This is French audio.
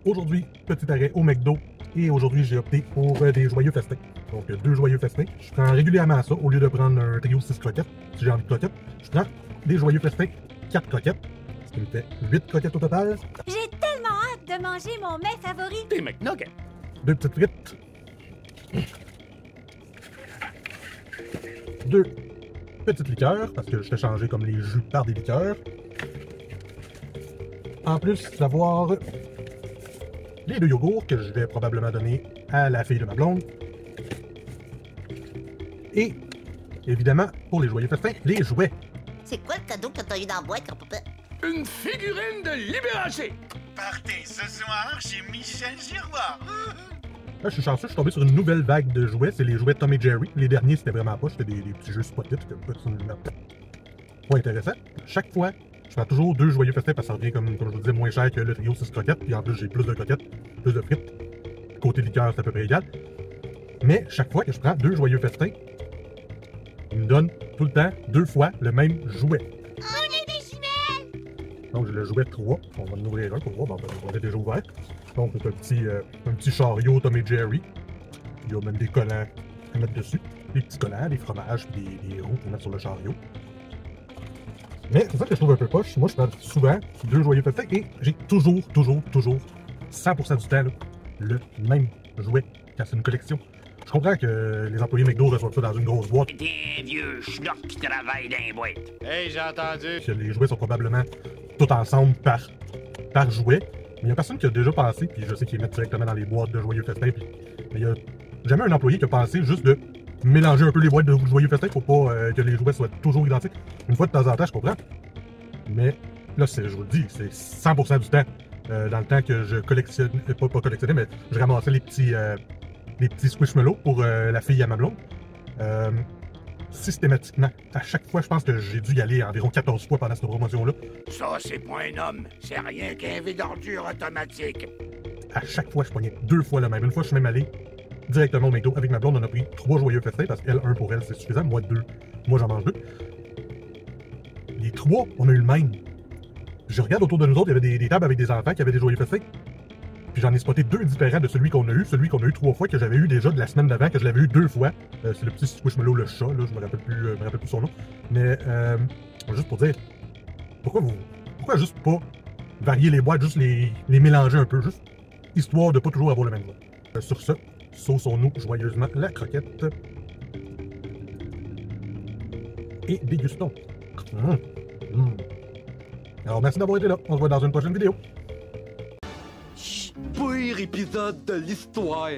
Aujourd'hui, petit arrêt au McDo. Et aujourd'hui, j'ai opté pour des joyeux festins. Donc, 2 joyeux festins. Je prends régulièrement ça. Au lieu de prendre un trio 6 croquettes, si j'ai envie de croquettes, je prends des joyeux festins 4 croquettes. Ce qui me fait 8 croquettes au total. J'ai tellement hâte de manger mon mets favori. Des McNuggets. 2 petites frites. 2 petites liqueurs, parce que je fais changer comme les jus par des liqueurs. En plus d'avoir les 2 yogourts que je vais probablement donner à la fille de ma blonde. Et, évidemment, pour les joyeux festins, les jouets. C'est quoi le cadeau que t'as eu dans la boîte, grand-papa? Une figurine de Libérace. Partez ce soir chez Michel Giroir. Là, je suis chanceux, je suis tombé sur une nouvelle vague de jouets. C'est les jouets Tom et Jerry. Les derniers, c'était vraiment pas. C'était des petits jeux spotted. Pas intéressant. Chaque fois, je prends toujours 2 joyeux festins parce que ça revient, comme je vous disais, moins cher que le trio 6 croquettes. Puis en plus, j'ai plus de croquettes, plus de frites. Côté liqueur, c'est à peu près égal. Mais chaque fois que je prends 2 joyeux festins, ils me donnent tout le temps 2 fois le même jouet. On est des jumelles! Donc, j'ai le jouet 3. On va en ouvrir un pour voir. Bon, on est déjà ouvert. Donc, c'est un petit chariot Tom et Jerry. Il y a même des collants à mettre dessus. Des petits collants, des fromages, puis des roues pour mettre sur le chariot. Mais c'est ça que je trouve un peu poche. Moi, je prends souvent 2 joyeux festins et j'ai toujours, 100% du temps, là, le même jouet quand c'est une collection. Je comprends que les employés McDo reçoivent ça dans une grosse boîte. Des vieux schnock qui travaillent dans les boîtes. Hey, j'ai entendu. Que les jouets sont probablement tous ensemble par jouet. Mais il n'y a personne qui a déjà pensé, puis je sais qu'ils les mettent directement dans les boîtes de joyeux festins, puis mais il n'y a jamais un employé qui a pensé juste de mélanger un peu les boîtes de joyeux festins pour pas que les jouets soient toujours identiques. Une fois de temps en temps, je comprends. Mais là, je vous le dis, c'est 100% du temps. Dans le temps que je collectionne, pas collectionnais, mais je ramassais les petits squishmallows pour la fille à ma blonde. Systématiquement, à chaque fois, je pense que j'ai dû y aller environ 14 fois pendant cette promotion-là. Ça, c'est pas un homme. C'est rien qu'un vide d'ordure automatique. À chaque fois, je pognais 2 fois le même. Une fois, je suis même allé directement au McDo avec ma blonde. On a pris 3 joyeux festins parce qu'elle, 1 pour elle, c'est suffisant. Moi, 2. Moi, j'en mange 2. Les 3, on a eu le même. Je regarde autour de nous autres, il y avait des tables avec des enfants qui avaient des joyeux festins. Puis j'en ai spoté 2 différents de celui qu'on a eu. Celui qu'on a eu 3 fois, que j'avais eu déjà de la semaine d'avant, que je l'avais eu 2 fois. C'est le petit Squishmallow, le chat, là, je me rappelle plus son nom. Mais juste pour dire, pourquoi juste pas varier les boîtes, juste les mélanger un peu, juste histoire de pas toujours avoir le même goût. Sur ce, sauçons-nous joyeusement la croquette. Et dégustons. Alors merci d'avoir été là, on se voit dans une prochaine vidéo. Pire épisode de l'histoire.